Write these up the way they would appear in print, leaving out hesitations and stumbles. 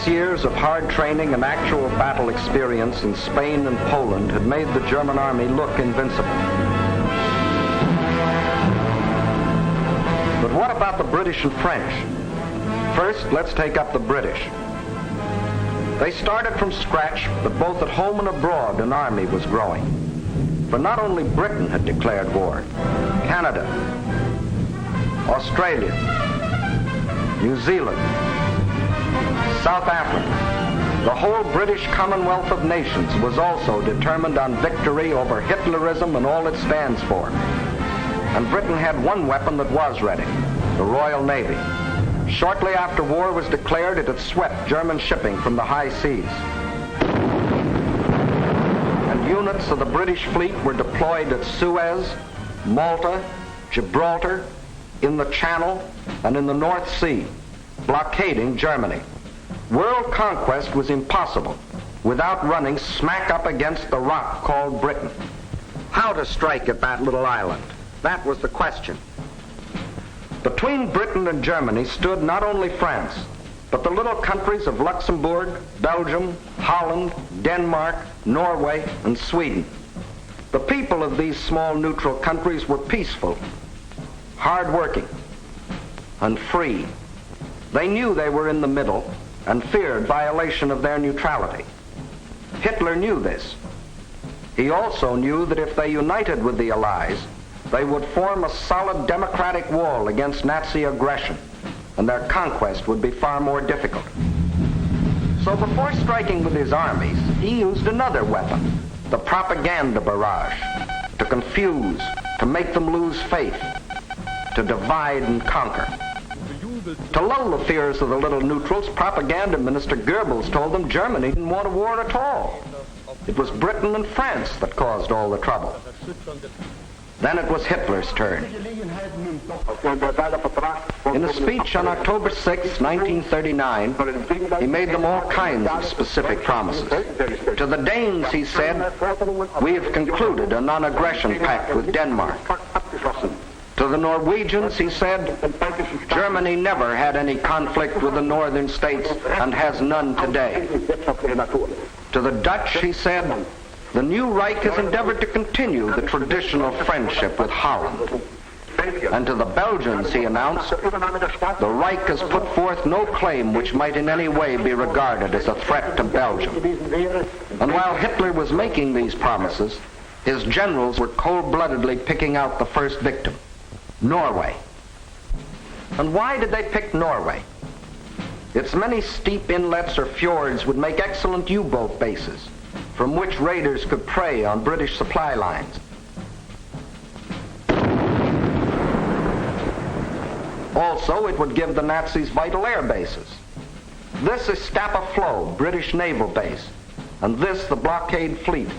years of hard training and actual battle experience in Spain and Poland had made the German army look invincible. But what about the British and French? First, let's take up the British. They started from scratch, but both at home and abroad an army was growing. For not only Britain had declared war, Canada, Australia, New Zealand, South Africa, the whole British Commonwealth of Nations was also determined on victory over Hitlerism and all it stands for. And Britain had one weapon that was ready, the Royal Navy. Shortly after war was declared, it had swept German shipping from the high seas. And units of the British fleet were deployed at Suez, Malta, Gibraltar, in the Channel, and in the North Sea, blockading Germany. World conquest was impossible without running smack up against the rock called Britain. How to strike at that little island? That was the question. Between Britain and Germany stood not only France, but the little countries of Luxembourg, Belgium, Holland, Denmark, Norway, and Sweden. The people of these small neutral countries were peaceful, hard-working, and free. They knew they were in the middle and feared violation of their neutrality. Hitler knew this. He also knew that if they united with the Allies, they would form a solid democratic wall against Nazi aggression, and their conquest would be far more difficult. So before striking with his armies, he used another weapon, the propaganda barrage, to confuse, to make them lose faith, to divide and conquer. To lull the fears of the little neutrals, Propaganda Minister Goebbels told them Germany didn't want a war at all. It was Britain and France that caused all the trouble. Then it was Hitler's turn. In a speech on October 6, 1939, he made them all kinds of specific promises. To the Danes, he said, "We have concluded a non-aggression pact with Denmark." To the Norwegians, he said, "Germany never had any conflict with the northern states and has none today." To the Dutch, he said, "The new Reich has endeavored to continue the traditional friendship with Holland." And to the Belgians, he announced, "The Reich has put forth no claim which might in any way be regarded as a threat to Belgium." And while Hitler was making these promises, his generals were cold-bloodedly picking out the first victim, Norway. And why did they pick Norway? Its many steep inlets or fjords would make excellent U-boat bases, from which raiders could prey on British supply lines. Also, it would give the Nazis vital air bases. This is Scapa Flow, British naval base, and this the blockade fleet.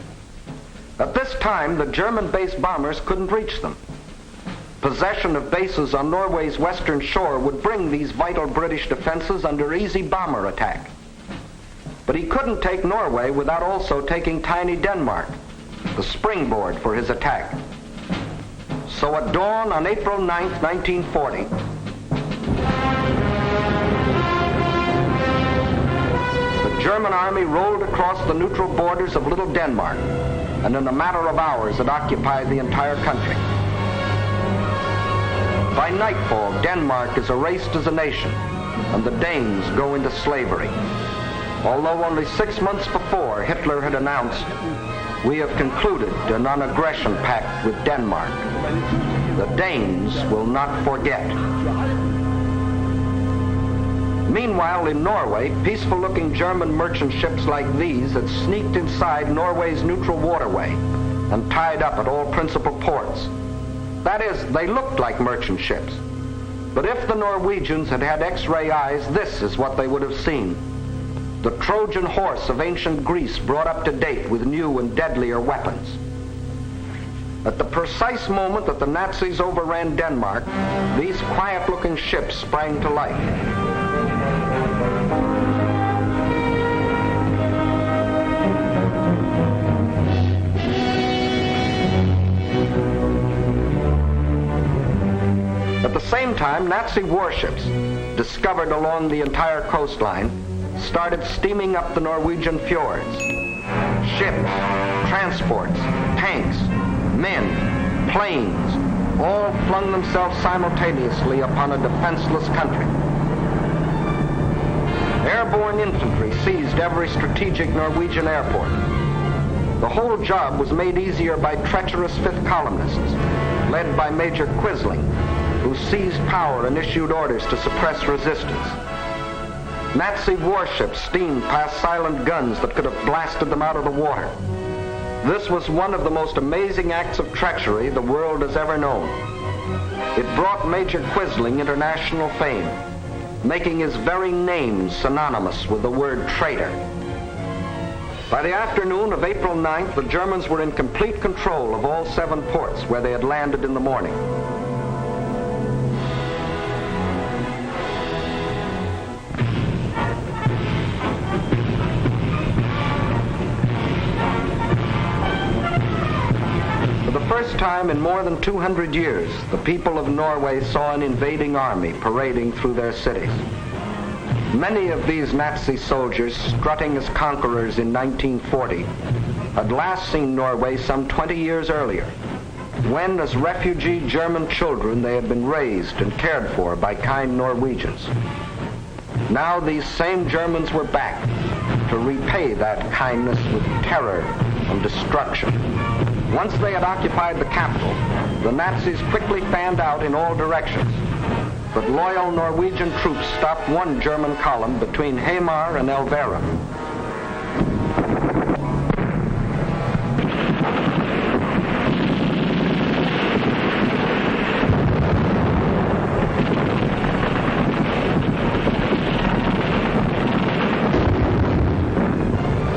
At this time, the German-based bombers couldn't reach them. Possession of bases on Norway's western shore would bring these vital British defenses under easy bomber attack. But he couldn't take Norway without also taking tiny Denmark, the springboard for his attack. So at dawn on April 9th, 1940, the German army rolled across the neutral borders of Little Denmark, and in a matter of hours it occupied the entire country. By nightfall, Denmark is erased as a nation, and the Danes go into slavery. Although only 6 months before, Hitler had announced, "We have concluded a non-aggression pact with Denmark. The Danes will not forget." Meanwhile, in Norway, peaceful-looking German merchant ships like these had sneaked inside Norway's neutral waterway and tied up at all principal ports. That is, they looked like merchant ships. But if the Norwegians had had X-ray eyes, this is what they would have seen. The Trojan horse of ancient Greece brought up to date with new and deadlier weapons. At the precise moment that the Nazis overran Denmark, these quiet-looking ships sprang to life. At the same time, Nazi warships, discovered along the entire coastline, started steaming up the Norwegian fjords. Ships, transports, tanks, men, planes, all flung themselves simultaneously upon a defenseless country. Airborne infantry seized every strategic Norwegian airport. The whole job was made easier by treacherous fifth columnists, led by Major Quisling, who seized power and issued orders to suppress resistance. Nazi warships steamed past silent guns that could have blasted them out of the water. This was one of the most amazing acts of treachery the world has ever known. It brought Major Quisling international fame, making his very name synonymous with the word traitor. By the afternoon of April 9th, the Germans were in complete control of all 7 ports where they had landed in the morning. For the first time in more than 200 years, the people of Norway saw an invading army parading through their cities. Many of these Nazi soldiers, strutting as conquerors in 1940, had last seen Norway some 20 years earlier, when, as refugee German children, they had been raised and cared for by kind Norwegians. Now these same Germans were back to repay that kindness with terror and destruction. Once they had occupied the capital, the Nazis quickly fanned out in all directions. But loyal Norwegian troops stopped one German column between Hamar and Elvera.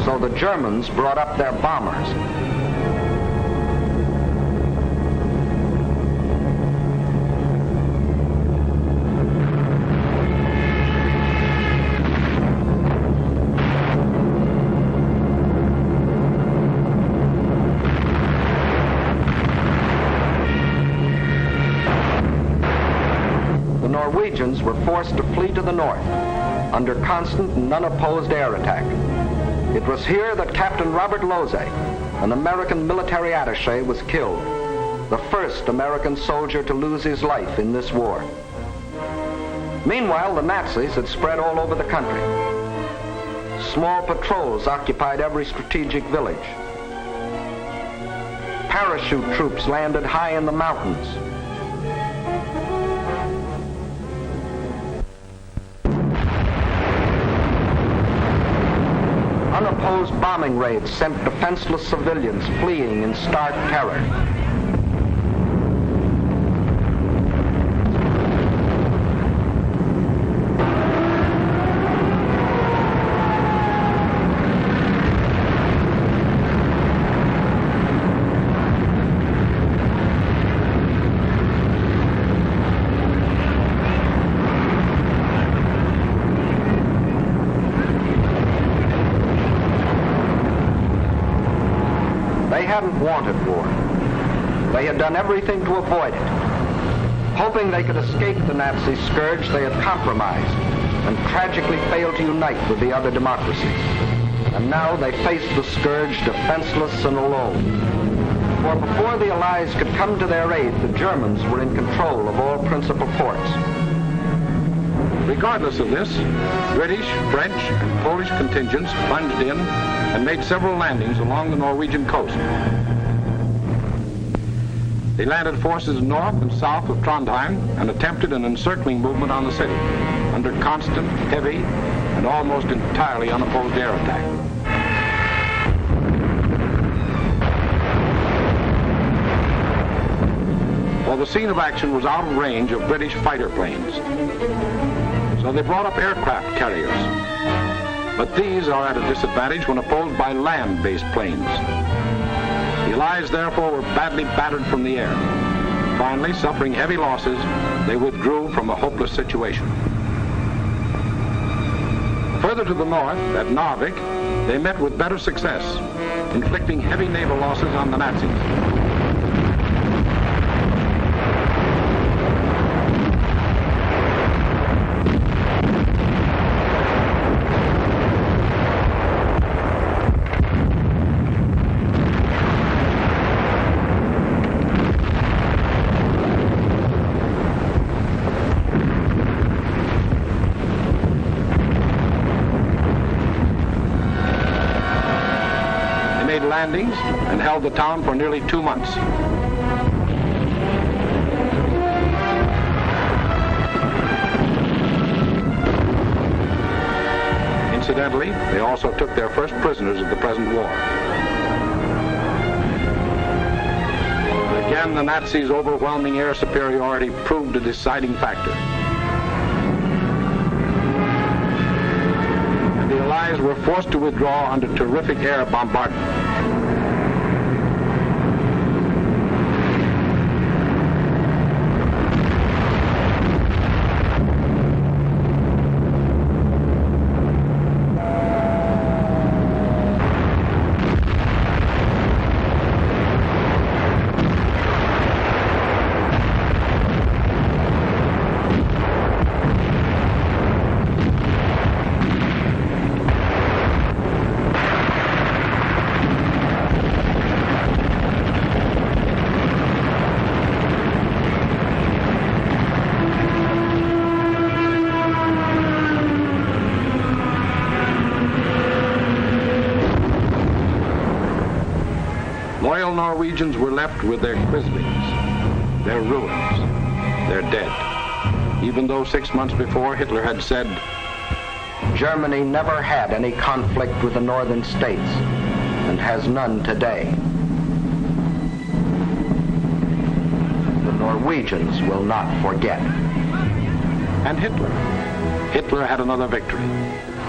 So the Germans brought up their bombers. Norwegians were forced to flee to the north under constant and unopposed air attack. It was here that Captain Robert Lose, an American military attaché, was killed, the first American soldier to lose his life in this war. Meanwhile, the Nazis had spread all over the country. Small patrols occupied every strategic village. Parachute troops landed high in the mountains. Unopposed bombing raids sent defenseless civilians fleeing in stark terror. They hadn't wanted war. They had done everything to avoid it. Hoping they could escape the Nazi scourge, they had compromised and tragically failed to unite with the other democracies. And now they faced the scourge defenseless and alone. For before the Allies could come to their aid, the Germans were in control of all principal ports. Regardless of this, British, French, and Polish contingents plunged in and made several landings along the Norwegian coast. They landed forces north and south of Trondheim and attempted an encircling movement on the city under constant, heavy, and almost entirely unopposed air attack. Well, the scene of action was out of range of British fighter planes, so they brought up aircraft carriers. But these are at a disadvantage when opposed by land-based planes. The Allies, therefore, were badly battered from the air. Finally, suffering heavy losses, they withdrew from a hopeless situation. Further to the north, at Narvik, they met with better success, inflicting heavy naval losses on the Nazis. landings and held the town for nearly 2 months. Incidentally, they also took their first prisoners of the present war. Again, the Nazis' overwhelming air superiority proved a deciding factor. And the Allies were forced to withdraw under terrific air bombardment. Loyal Norwegians were left with their Quislings, their ruins, their dead. Even though 6 months before Hitler had said, Germany never had any conflict with the northern states and has none today. The Norwegians will not forget. And Hitler had another victory.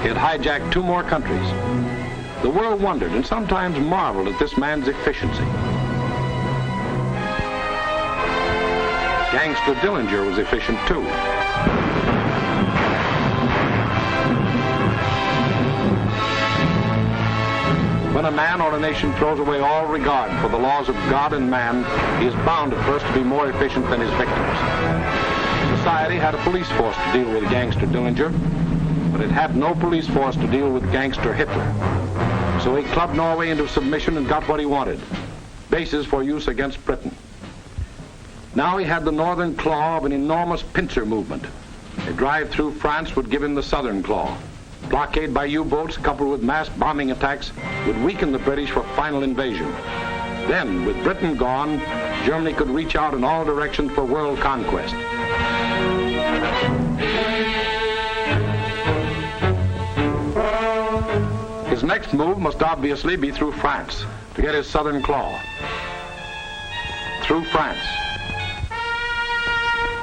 He had hijacked 2 more countries. The world wondered and sometimes marveled at this man's efficiency. Gangster Dillinger was efficient too. When a man or a nation throws away all regard for the laws of God and man, he is bound at first to be more efficient than his victims. Society had a police force to deal with Gangster Dillinger, but it had no police force to deal with Gangster Hitler. So he clubbed Norway into submission and got what he wanted, bases for use against Britain. Now he had the northern claw of an enormous pincer movement. A drive through France would give him the southern claw. Blockade by U-boats coupled with mass bombing attacks would weaken the British for final invasion. Then, with Britain gone, Germany could reach out in all directions for world conquest. His next move must obviously be through France to get his southern claw. Through France.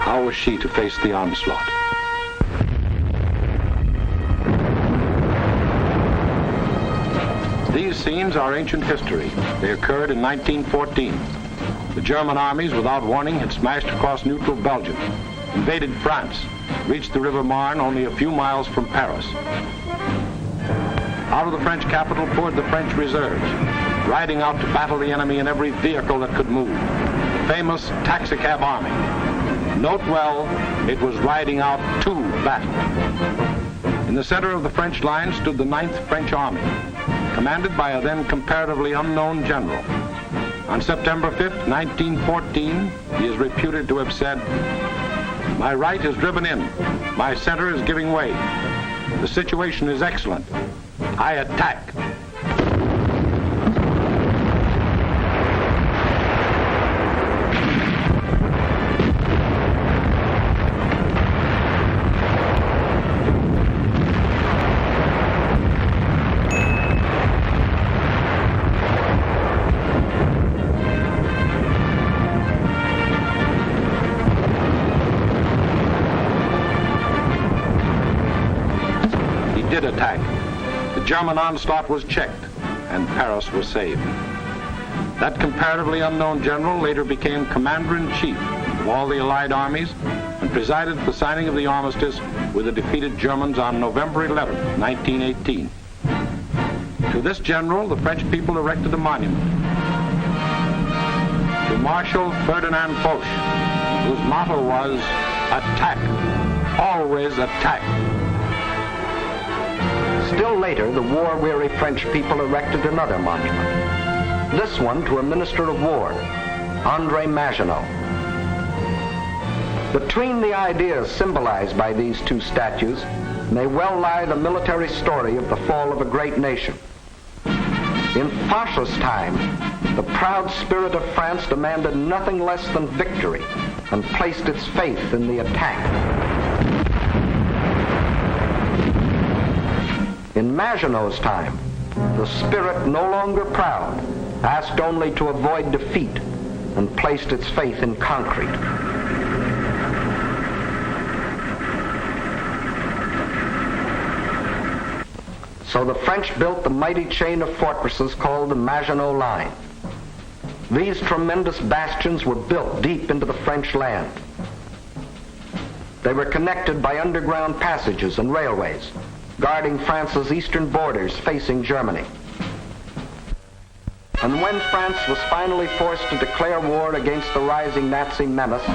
How was she to face the onslaught? These scenes are ancient history. They occurred in 1914. The German armies, without warning, had smashed across neutral Belgium, invaded France, reached the River Marne only a few miles from Paris. Out of the French capital poured the French reserves, riding out to battle the enemy in every vehicle that could move. The famous taxicab army. Note well, it was riding out to battle. In the center of the French line stood the 9th French Army, commanded by a then comparatively unknown general. On September 5th, 1914, he is reputed to have said, "My right is driven in. My center is giving way. The situation is excellent. I attack." He did attack. The German onslaught was checked, and Paris was saved. That comparatively unknown general later became commander-in-chief of all the Allied armies and presided at the signing of the armistice with the defeated Germans on November 11, 1918. To this general, the French people erected a monument. To Marshal Ferdinand Foch, whose motto was, "Attack, always attack." Still later, the war-weary French people erected another monument. This one to a minister of war, André Maginot. Between the ideas symbolized by these 2 statues may well lie the military story of the fall of a great nation. In Foch's time, the proud spirit of France demanded nothing less than victory and placed its faith in the attack. In Maginot's time, the spirit, no longer proud, asked only to avoid defeat and placed its faith in concrete. So the French built the mighty chain of fortresses called the Maginot Line. These tremendous bastions were built deep into the French land. They were connected by underground passages and railways, guarding France's eastern borders facing Germany. And when France was finally forced to declare war against the rising Nazi menace,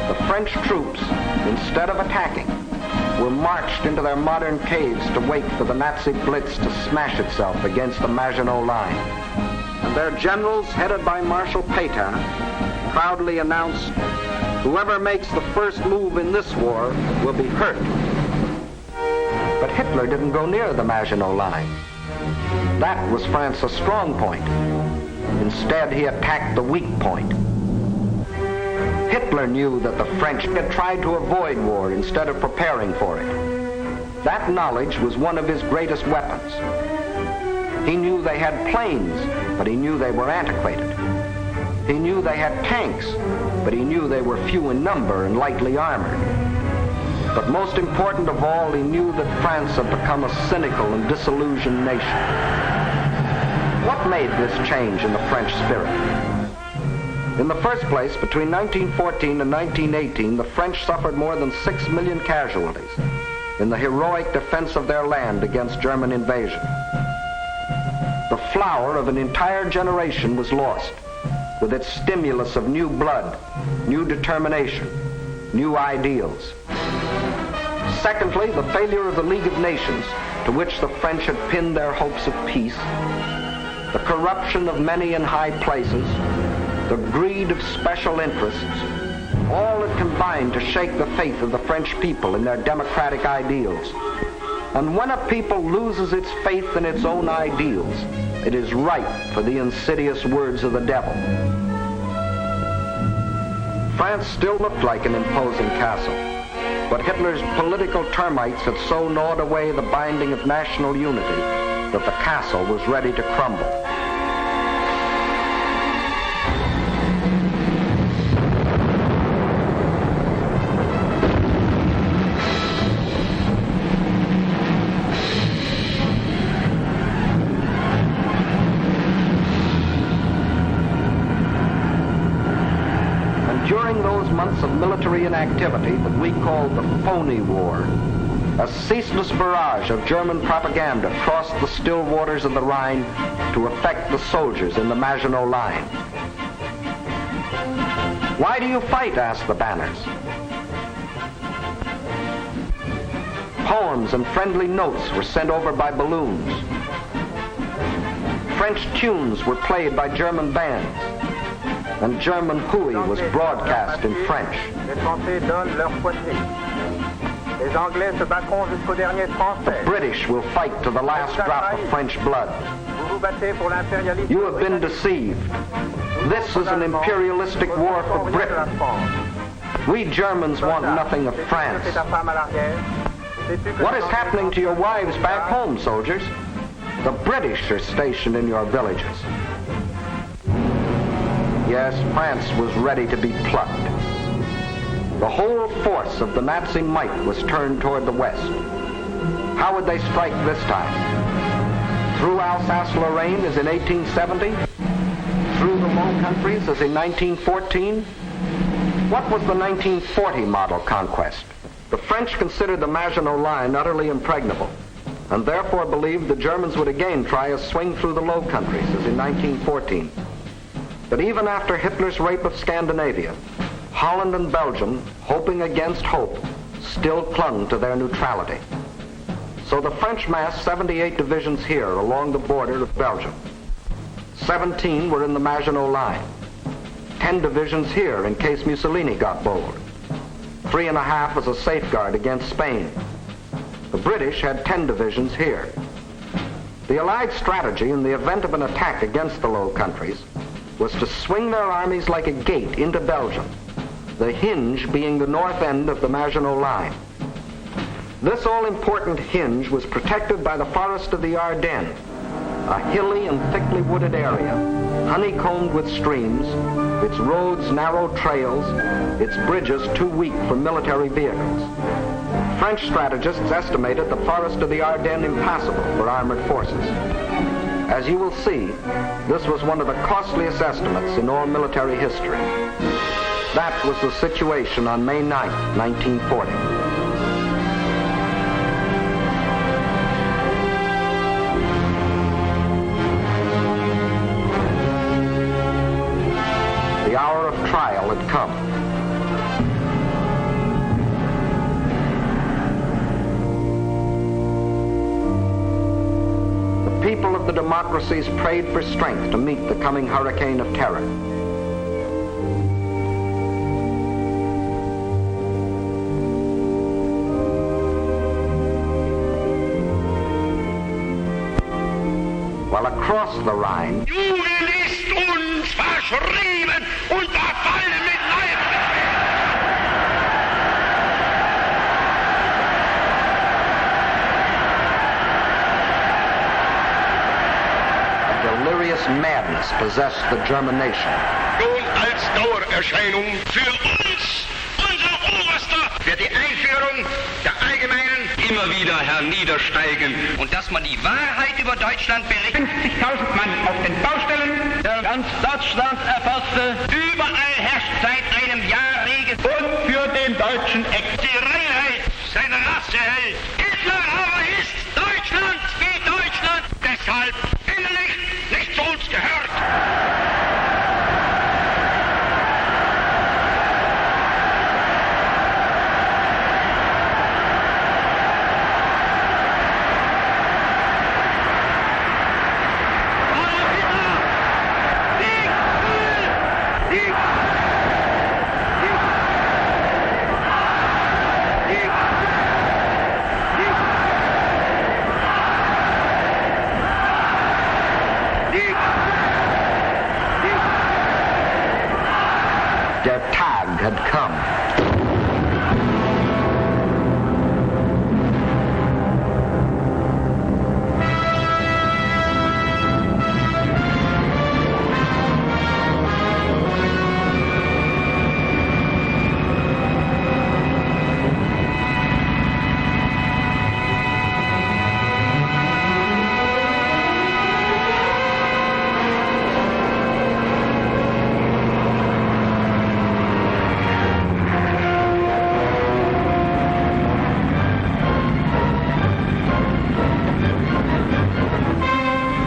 the French troops, instead of attacking, were marched into their modern caves to wait for the Nazi blitz to smash itself against the Maginot Line. And their generals, headed by Marshal Pétain, proudly announced, "Whoever makes the first move in this war will be hurt." But Hitler didn't go near the Maginot Line. That was France's strong point. Instead, he attacked the weak point. Hitler knew that the French had tried to avoid war instead of preparing for it. That knowledge was one of his greatest weapons. He knew they had planes, but he knew they were antiquated. He knew they had tanks, but he knew they were few in number and lightly armored. But most important of all, he knew that France had become a cynical and disillusioned nation. What made this change in the French spirit? In the first place, between 1914 and 1918, the French suffered more than 6 million casualties in the heroic defense of their land against German invasion. The flower of an entire generation was lost, with its stimulus of new blood, new determination, new ideals. Secondly, the failure of the League of Nations, to which the French had pinned their hopes of peace, the corruption of many in high places, the greed of special interests, all had combined to shake the faith of the French people in their democratic ideals. And when a people loses its faith in its own ideals, it is ripe for the insidious words of the devil. France still looked like an imposing castle, but Hitler's political termites had so gnawed away the binding of national unity that the castle was ready to crumble. During those months of military inactivity that we called the phony war, a ceaseless barrage of German propaganda crossed the still waters of the Rhine to affect the soldiers in the Maginot Line. "Why do you fight?" asked the banners. Poems and friendly notes were sent over by balloons. French tunes were played by German bands, and German hooey was broadcast in French. The British will fight to the last drop of French blood. You have been deceived. This is an imperialistic war for Britain. We Germans want nothing of France. What is happening to your wives back home, soldiers? The British are stationed in your villages. Yes, France was ready to be plucked. The whole force of the Nazi might was turned toward the west. How would they strike this time? Through Alsace-Lorraine as in 1870? Through the Low Countries as in 1914? What was the 1940 model conquest? The French considered the Maginot Line utterly impregnable, and therefore believed the Germans would again try a swing through the Low Countries as in 1914. But even after Hitler's rape of Scandinavia, Holland and Belgium, hoping against hope, still clung to their neutrality. So the French massed 78 divisions here along the border of Belgium. 17 were in the Maginot Line. 10 divisions here in case Mussolini got bold. 3.5 as a safeguard against Spain. The British had 10 divisions here. The Allied strategy in the event of an attack against the Low Countries was to swing their armies like a gate into Belgium, the hinge being the north end of the Maginot Line. This all-important hinge was protected by the forest of the Ardennes, a hilly and thickly wooded area, honeycombed with streams, its roads narrow trails, its bridges too weak for military vehicles. French strategists estimated the forest of the Ardennes impassable for armored forces. As you will see, this was one of the costliest estimates in all military history. That was the situation on May 9, 1940. The hour of trial had come. The people of the democracies prayed for strength to meet the coming hurricane of terror. While across the Rhine, Jugend ist uns verschrieben und verfallen mit Leibesbeschwerden. a delirious madness possessed the German nation. Schon als Dauererscheinung für uns, unser Oberster, wird die Einführung der allgemeinen immer wieder herniedersteigen. Und dass man die Wahrheit über Deutschland berichtet. 50.000 Mann auf den Baustellen, der ganz Deutschland erfasste. Überall herrscht seit einem Jahr Regen. Und für den deutschen die Reinheit seiner Rasse hält. Hitler aber ist Deutschland wie Deutschland. Deshalb innerlich nicht zu uns gehört. Der Tag had come.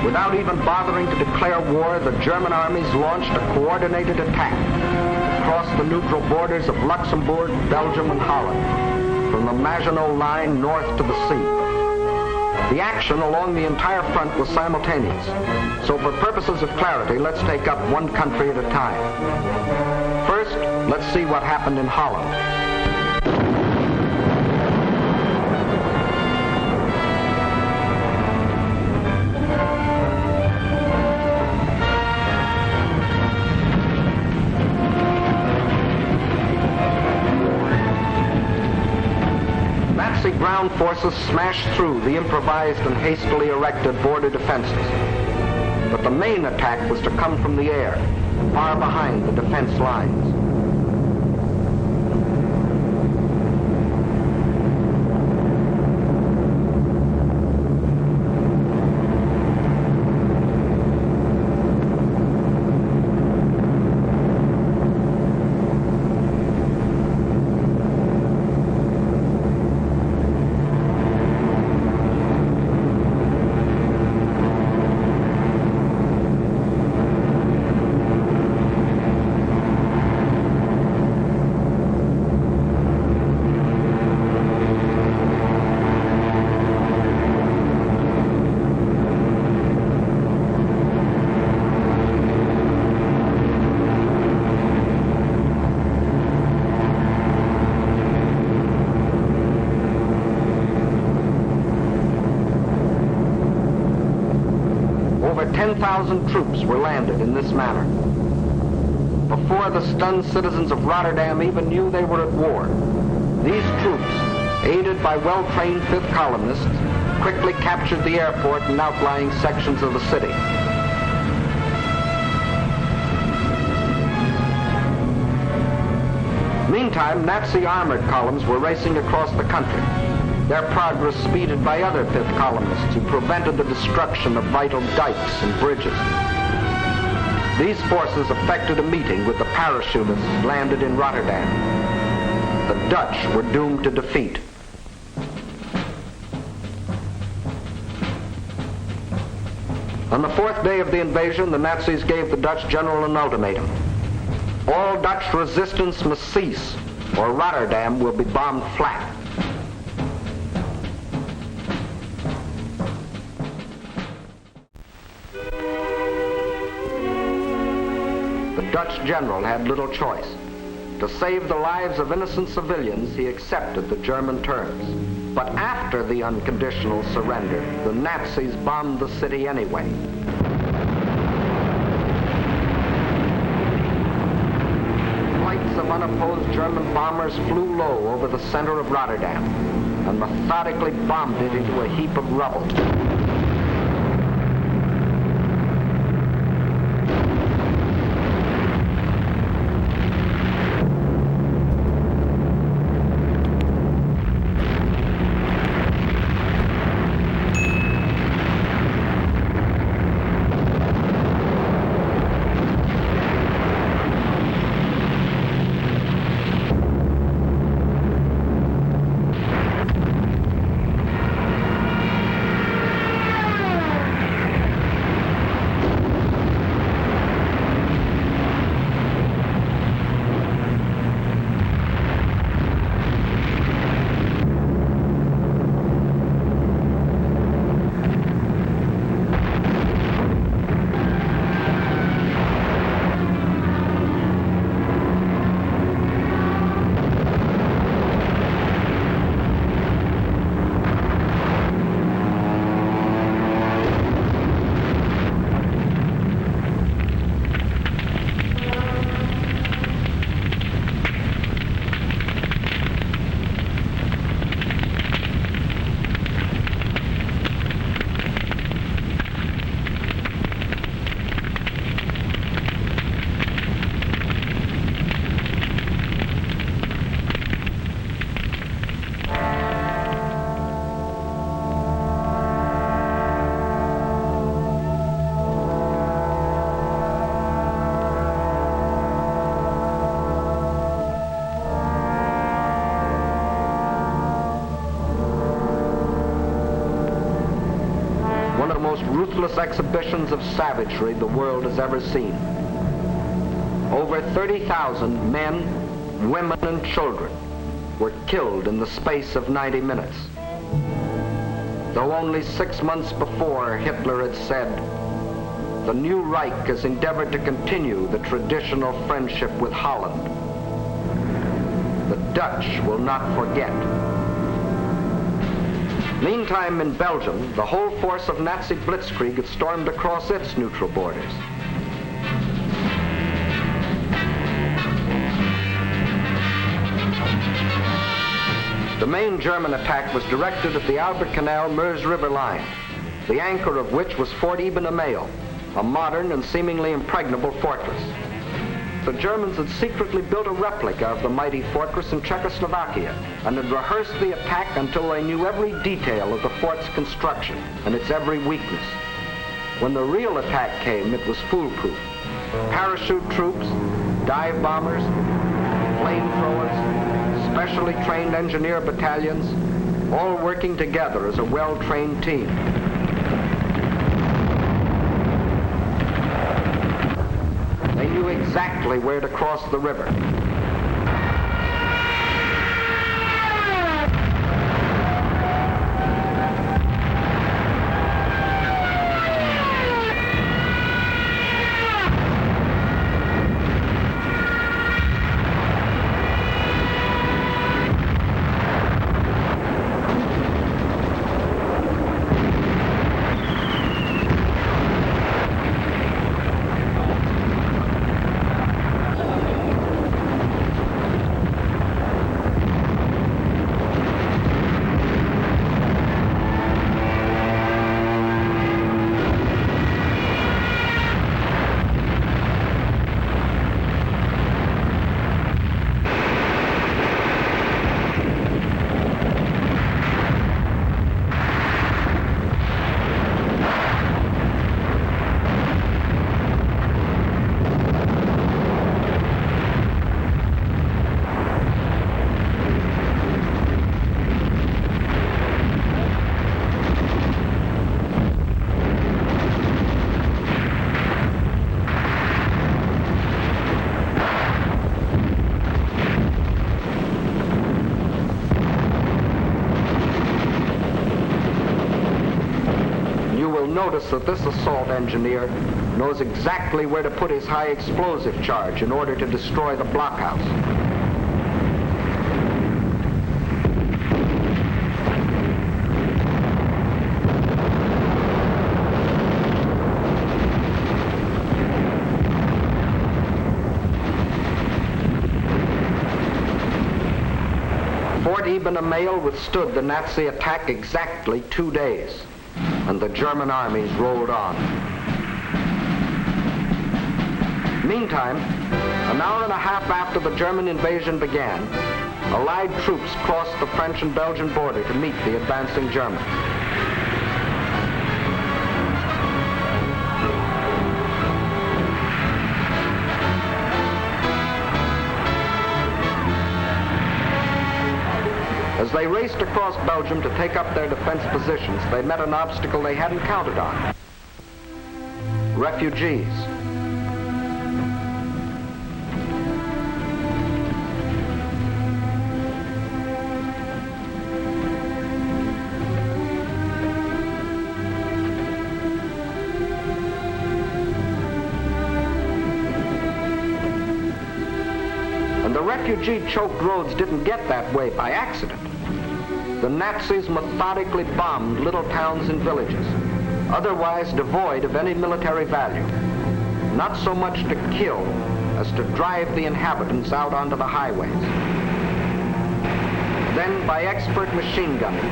Without even bothering to declare war, the German armies launched a coordinated attack across the neutral borders of Luxembourg, Belgium, and Holland, from the Maginot Line north to the sea. The action along the entire front was simultaneous, so for purposes of clarity, let's take up one country at a time. First, let's see what happened in Holland. Nazi ground forces smashed through the improvised and hastily erected border defenses. But the main attack was to come from the air, far behind the defense lines. 10,000 troops were landed in this manner. Before the stunned citizens of Rotterdam even knew they were at war, these troops, aided by well-trained fifth columnists, quickly captured the airport and outlying sections of the city. Meantime, Nazi armored columns were racing across the country, their progress speeded by other fifth columnists who prevented the destruction of vital dikes and bridges. These forces effected a meeting with the parachutists landed in Rotterdam. The Dutch were doomed to defeat. On the fourth day of the invasion, the Nazis gave the Dutch general an ultimatum. All Dutch resistance must cease, or Rotterdam will be bombed flat. The Dutch general had little choice. To save the lives of innocent civilians, he accepted the German terms. But after the unconditional surrender, the Nazis bombed the city anyway. Flights of unopposed German bombers flew low over the center of Rotterdam and methodically bombed it into a heap of rubble. Ruthless exhibitions of savagery the world has ever seen. Over 30,000 men, women, and children were killed in the space of 90 minutes. Though only 6 months before Hitler had said, "The new Reich has endeavored to continue the traditional friendship with Holland. The Dutch will not forget." Meantime, in Belgium, the whole force of Nazi blitzkrieg had stormed across its neutral borders. The main German attack was directed at the Albert Canal-Meuse River line, the anchor of which was Fort Iben-Amael, a modern and seemingly impregnable fortress. The Germans had secretly built a replica of the mighty fortress in Czechoslovakia and had rehearsed the attack until they knew every detail of the fort's construction and its every weakness. When the real attack came, it was foolproof. Parachute troops, dive bombers, flamethrowers, specially trained engineer battalions, all working together as a well-trained team. They knew exactly where to cross the river. notice that this assault engineer knows exactly where to put his high explosive charge in order to destroy the blockhouse. Fort Eben-Emael withstood the Nazi attack exactly 2 days, and the German armies rolled on. Meantime, an hour and a half after the German invasion began, Allied troops crossed the French and Belgian border to meet the advancing Germans. As they raced across Belgium to take up their defense positions, they met an obstacle they hadn't counted on. Refugees. And the refugee-choked roads didn't get that way by accident. The Nazis methodically bombed little towns and villages, otherwise devoid of any military value, not so much to kill as to drive the inhabitants out onto the highways. Then, by expert machine gunning,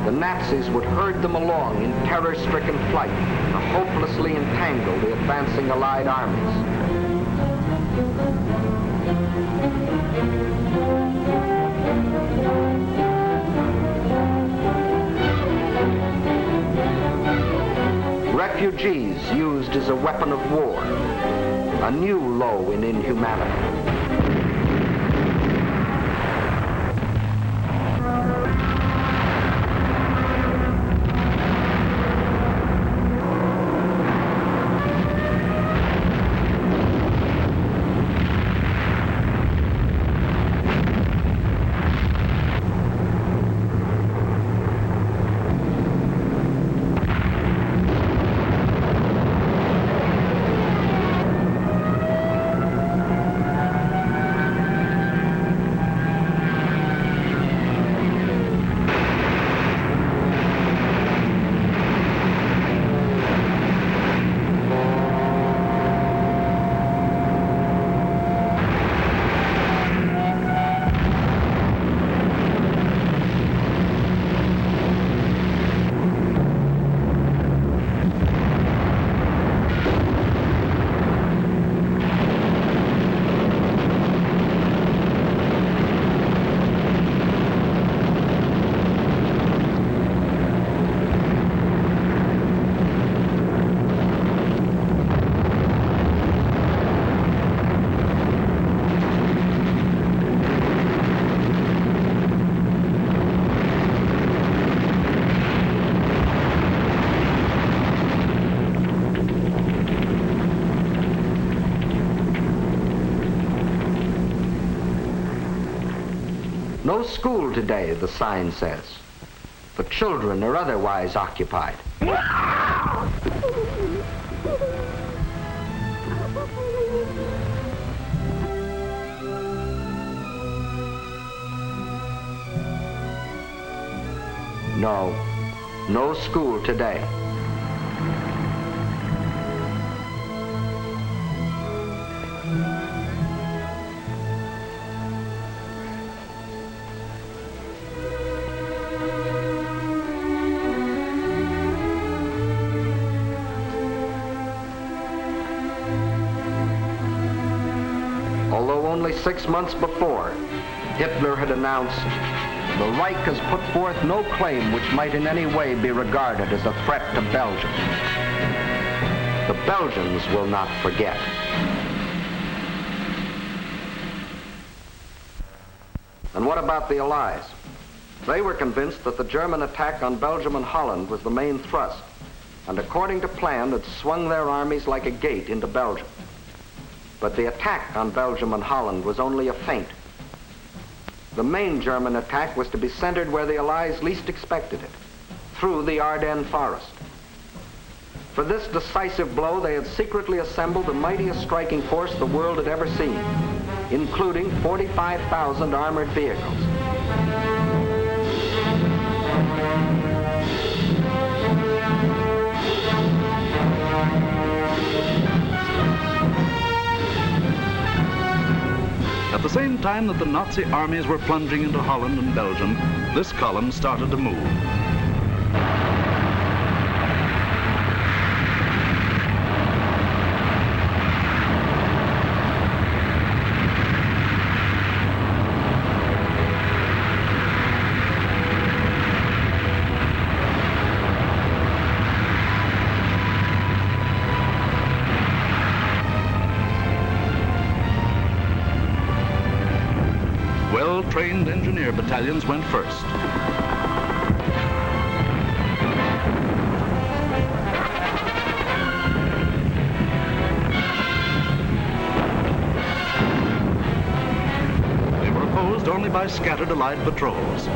the Nazis would herd them along in terror-stricken flight to hopelessly entangle the advancing Allied armies. Refugees used as a weapon of war, a new low in inhumanity. No school today, the sign says. The children are otherwise occupied. No, no school today. Although only 6 months before, Hitler had announced, "The Reich has put forth no claim which might in any way be regarded as a threat to Belgium. The Belgians will not forget." And what about the Allies? They were convinced that the German attack on Belgium and Holland was the main thrust, and according to plan had swung their armies like a gate into Belgium. But the attack on Belgium and Holland was only a feint. The main German attack was to be centered where the Allies least expected it, through the Ardennes forest. For this decisive blow, they had secretly assembled the mightiest striking force the world had ever seen, including 45,000 armored vehicles. At the same time that the Nazi armies were plunging into Holland and Belgium, this column started to move. Well-trained engineer battalions went first. They were opposed only by scattered Allied patrols.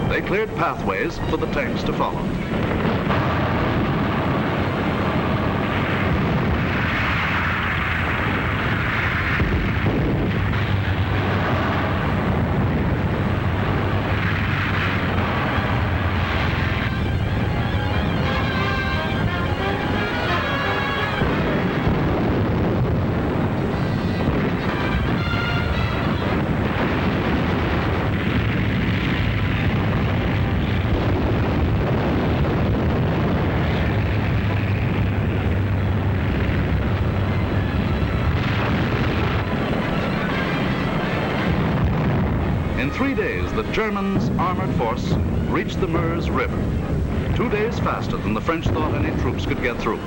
They cleared pathways for the tanks to follow. In 3 days, the Germans' armored force reached the Meuse River, 2 days faster than the French thought any troops could get through.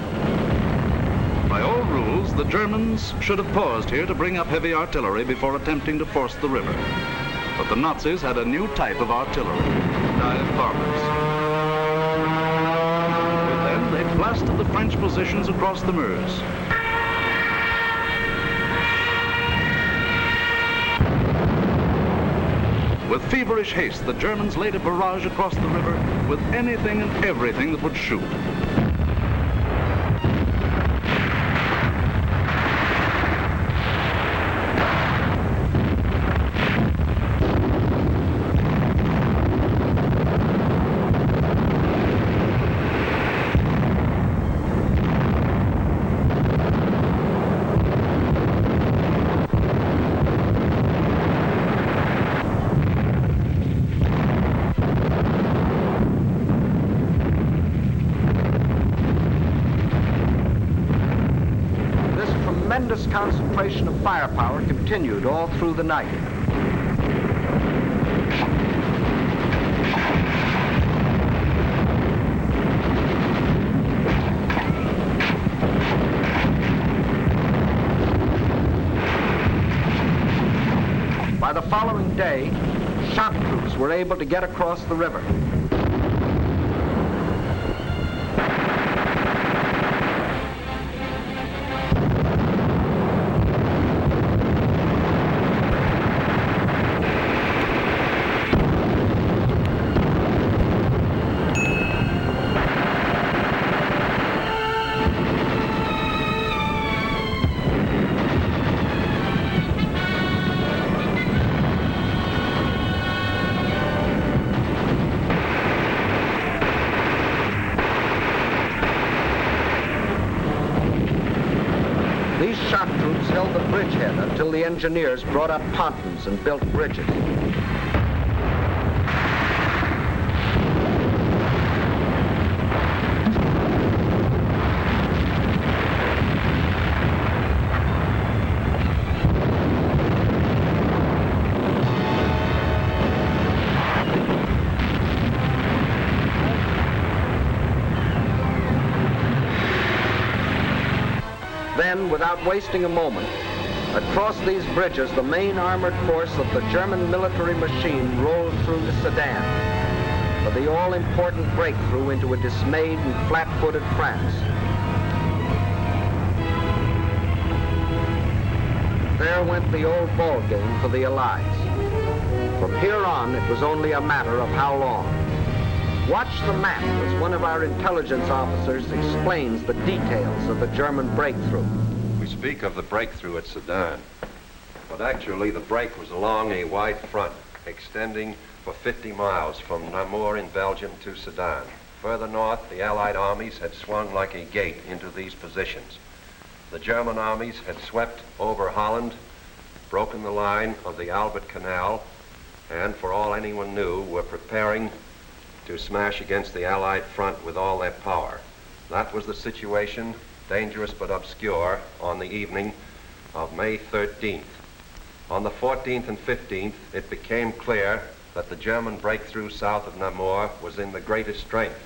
By all rules, the Germans should have paused here to bring up heavy artillery before attempting to force the river. But the Nazis had a new type of artillery, dive bombers. Then they blasted the French positions across the Meuse. With feverish haste, the Germans laid a barrage across the river with anything and everything that would shoot. Tremendous concentration of firepower continued all through the night. By the following day, shock troops were able to get across the river. These shock troops held the bridgehead until the engineers brought up pontons and built bridges. Then, without wasting a moment, across these bridges, the main armored force of the German military machine rolled through the Sedan. for the all-important breakthrough into a dismayed and flat-footed France. There went the old ball game for the Allies. From here on, it was only a matter of how long. Watch the map as one of our intelligence officers explains the details of the German breakthrough. We speak of the breakthrough at Sedan, but actually the break was along a wide front, extending for 50 miles from Namur in Belgium to Sedan. Further north, the Allied armies had swung like a gate into these positions. The German armies had swept over Holland, broken the line of the Albert Canal, and for all anyone knew, were preparing to smash against the Allied front with all their power. That was the situation, dangerous but obscure, on the evening of May 13th. On the 14th and 15th, it became clear that the German breakthrough south of Namur was in the greatest strength,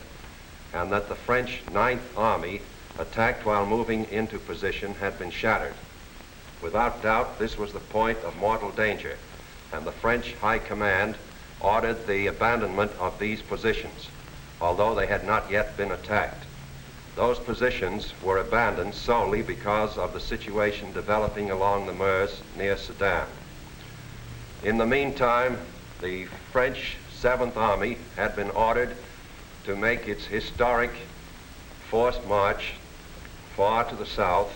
and that the French 9th Army, attacked while moving into position, had been shattered. Without doubt, this was the point of mortal danger, and the French High Command ordered the abandonment of these positions, although they had not yet been attacked. Those positions were abandoned solely because of the situation developing along the Meuse near Sedan. In the meantime, the French 7th Army had been ordered to make its historic forced march far to the south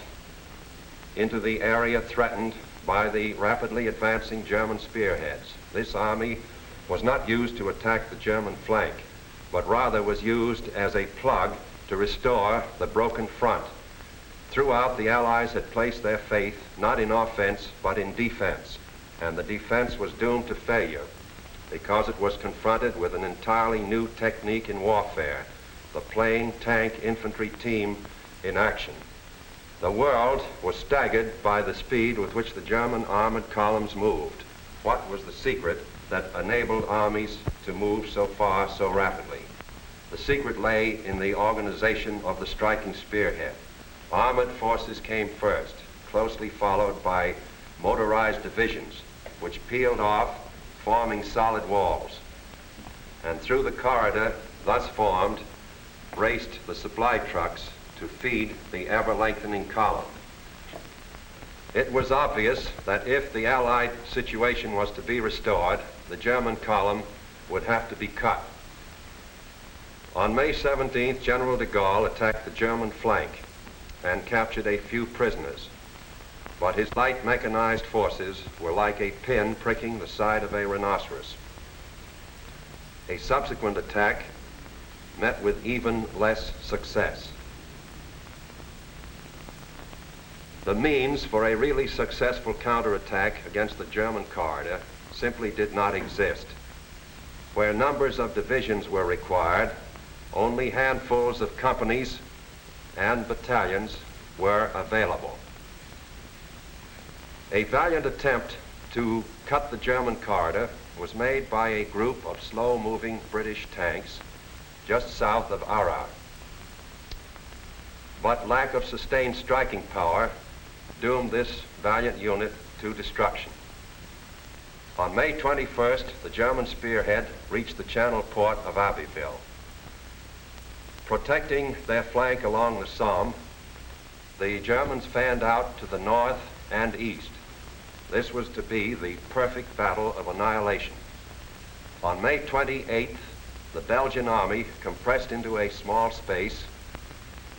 into the area threatened by the rapidly advancing German spearheads. This army was not used to attack the German flank, but rather was used as a plug to restore the broken front. Throughout, the Allies had placed their faith not in offense, but in defense, and the defense was doomed to failure because it was confronted with an entirely new technique in warfare, the plane tank infantry team in action. The world was staggered by the speed with which the German armored columns moved. What was the secret that enabled armies to move so far so rapidly? The secret lay in the organization of the striking spearhead. Armored forces came first, closely followed by motorized divisions, which peeled off, forming solid walls. And through the corridor thus formed, raced the supply trucks to feed the ever-lengthening column. It was obvious that if the Allied situation was to be restored, the German column would have to be cut. On May 17th, General de Gaulle attacked the German flank and captured a few prisoners. But his light mechanized forces were like a pin pricking the side of a rhinoceros. A subsequent attack met with even less success. The means for a really successful counterattack against the German corridor simply did not exist. Where numbers of divisions were required, only handfuls of companies and battalions were available. A valiant attempt to cut the German corridor was made by a group of slow-moving British tanks just south of Arras. But lack of sustained striking power doomed this valiant unit to destruction. On May 21st, the German spearhead reached the channel port of Abbeville. Protecting their flank along the Somme, the Germans fanned out to the north and east. This was to be the perfect battle of annihilation. On May 28th, the Belgian army, compressed into a small space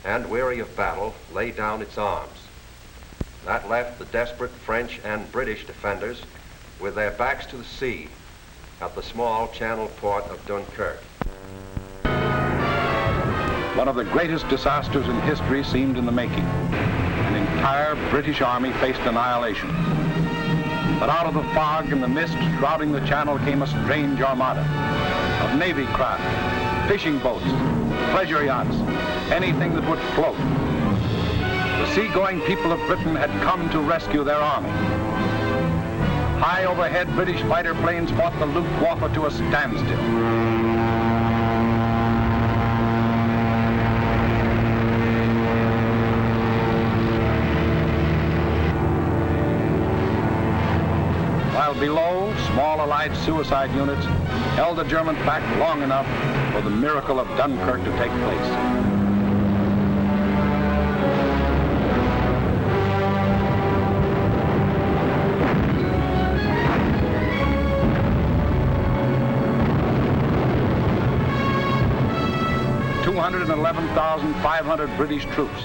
and weary of battle, laid down its arms. That left the desperate French and British defenders with their backs to the sea at the small channel port of Dunkirk. One of the greatest disasters in history seemed in the making. An entire British army faced annihilation. But out of the fog and the mist shrouding the channel came a strange armada of Navy craft, fishing boats, pleasure yachts, anything that would float. The seagoing people of Britain had come to rescue their army. High overhead, British fighter planes fought the Luftwaffe to a standstill. while below, small Allied suicide units held the Germans back long enough for the miracle of Dunkirk to take place. 211,500 British troops,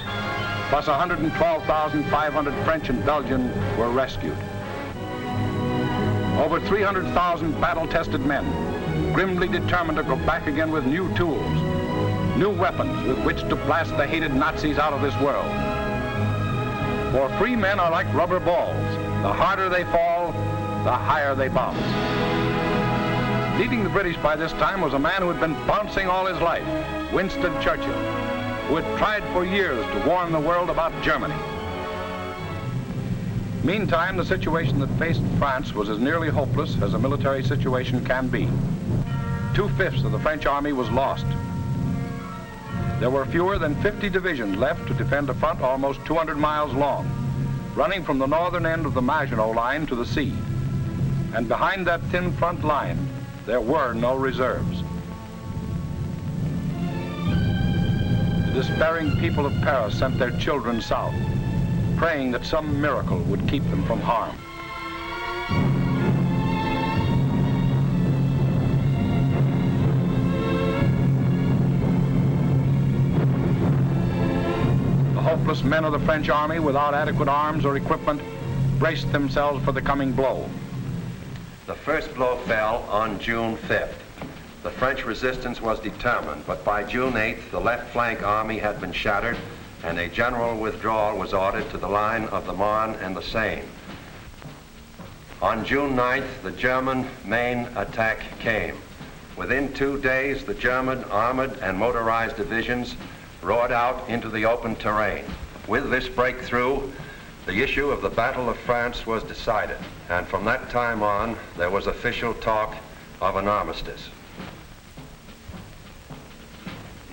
plus 112,500 French and Belgian were rescued. Over 300,000 battle-tested men, grimly determined to go back again with new tools, new weapons with which to blast the hated Nazis out of this world. For free men are like rubber balls. The harder they fall, the higher they bounce. Leading the British by this time was a man who had been bouncing all his life, Winston Churchill, who had tried for years to warn the world about Germany. Meantime, the situation that faced France was as nearly hopeless as a military situation can be. 2/5 of the French army was lost. There were fewer than 50 divisions left to defend a front almost 200 miles long, running from the northern end of the Maginot Line to the sea. And behind that thin front line, there were no reserves. The despairing people of Paris sent their children south, praying that some miracle would keep them from harm. The hopeless men of the French army, without adequate arms or equipment, braced themselves for the coming blow. The first blow fell on June 5th. The French resistance was determined, but by June 8th, the left flank army had been shattered and a general withdrawal was ordered to the line of the Marne and the Seine. On June 9th, the German main attack came. Within 2 days, the German armored and motorized divisions roared out into the open terrain. With this breakthrough, the issue of the Battle of France was decided, and from that time on, there was official talk of an armistice.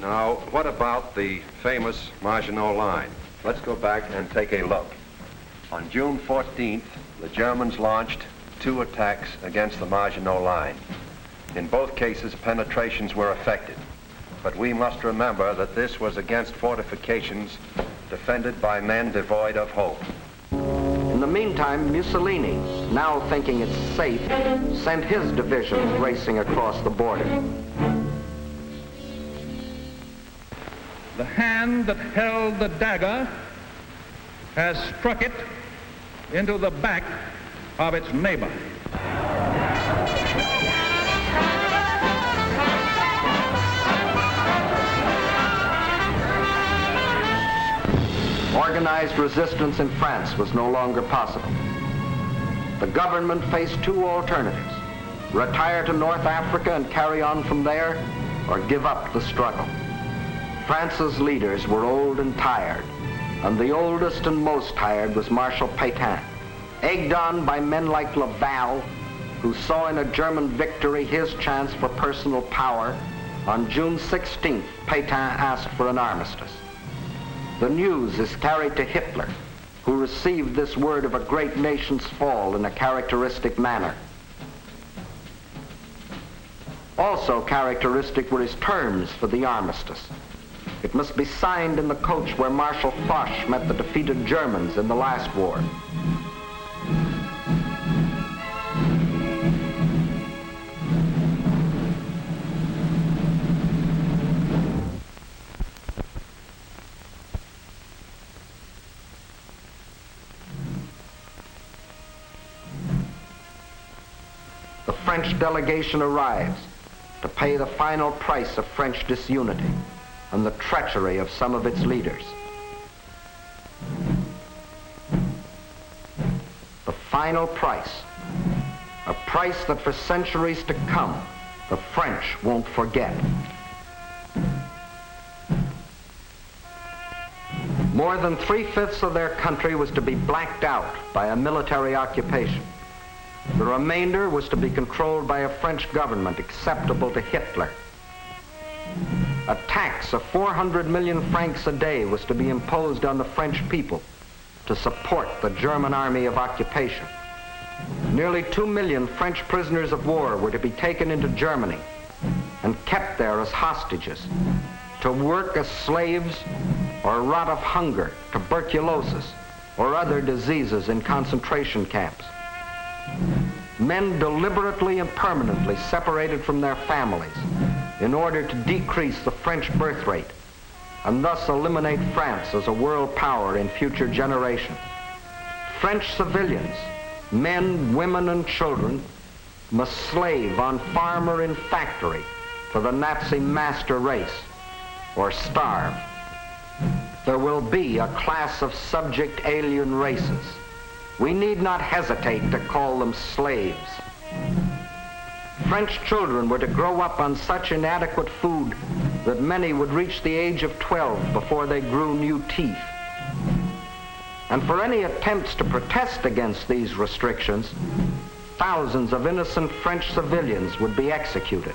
Now, what about the famous Maginot Line? Let's go back and take a look. On June 14th, the Germans launched 2 attacks against the Maginot Line. In both cases, penetrations were effected. But we must remember that this was against fortifications defended by men devoid of hope. In the meantime, Mussolini, now thinking it's safe, sent his divisions racing across the border. The hand that held the dagger has struck it into the back of its neighbor. Organized resistance in France was no longer possible. The government faced 2 alternatives: retire to North Africa and carry on from there, or give up the struggle. France's leaders were old and tired, and the oldest and most tired was Marshal Pétain. Egged on by men like Laval, who saw in a German victory his chance for personal power, on June 16th, Pétain asked for an armistice. The news is carried to Hitler, who received this word of a great nation's fall in a characteristic manner. Also characteristic were his terms for the armistice. It must be signed in the coach where Marshal Foch met the defeated Germans in the last war. The French delegation arrives to pay the final price of French disunity and the treachery of some of its leaders. The final price, a price that for centuries to come, the French won't forget. More than 3/5 of their country was to be blacked out by a military occupation. The remainder was to be controlled by a French government acceptable to Hitler. A tax of 400 million francs a day was to be imposed on the French people to support the German army of occupation. Nearly 2 million French prisoners of war were to be taken into Germany and kept there as hostages, to work as slaves or rot of hunger, tuberculosis, or other diseases in concentration camps. Men deliberately and permanently separated from their families in order to decrease the French birth rate and thus eliminate France as a world power in future generations. French civilians, men, women, and children, must slave on farm or in factory for the Nazi master race or starve. There will be a class of subject alien races. We need not hesitate to call them slaves. French children were to grow up on such inadequate food that many would reach the age of 12 before they grew new teeth. And for any attempts to protest against these restrictions, thousands of innocent French civilians would be executed.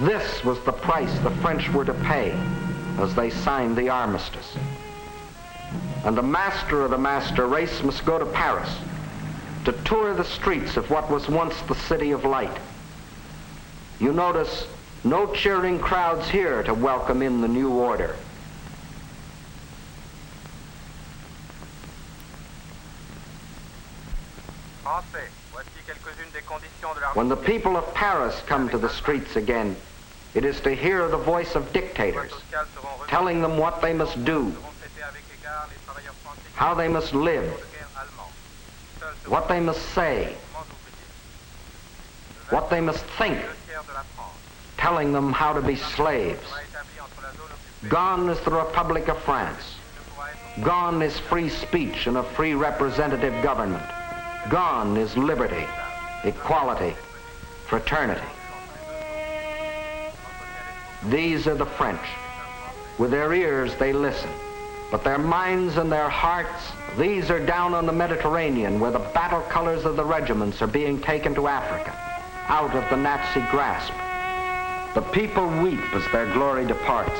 This was the price the French were to pay as they signed the armistice. And the master of the master race must go to Paris to tour the streets of what was once the City of Light. You notice no cheering crowds here to welcome in the new order. When the people of Paris come to the streets again, it is to hear the voice of dictators, telling them what they must do, how they must live, what they must say, what they must think, telling them how to be slaves. Gone is the Republic of France. Gone is free speech and a free representative government. Gone is liberty, equality, fraternity. These are the French. With their ears they listen, but their minds and their hearts, these are down on the Mediterranean where the battle colors of the regiments are being taken to Africa, out of the Nazi grasp. The people weep as their glory departs,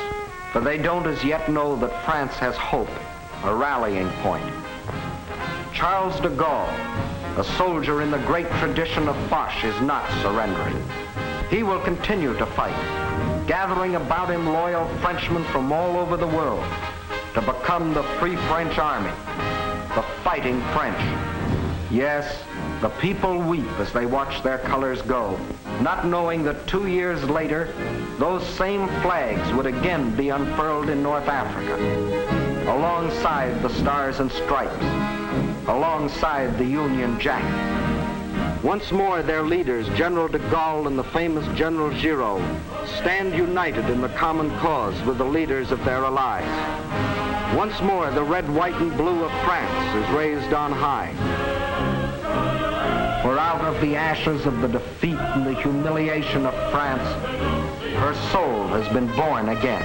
for they don't as yet know that France has hope, a rallying point. Charles de Gaulle, a soldier in the great tradition of Foch, is not surrendering. He will continue to fight, gathering about him loyal Frenchmen from all over the world to become the Free French Army, the Fighting French. Yes, the people weep as they watch their colors go, not knowing that 2 years later, those same flags would again be unfurled in North Africa, alongside the Stars and Stripes, alongside the Union Jack. Once more, their leaders, General de Gaulle and the famous General Giraud, stand united in the common cause with the leaders of their allies. Once more, the red, white, and blue of France is raised on high. For out of the ashes of the defeat and the humiliation of France, her soul has been born again.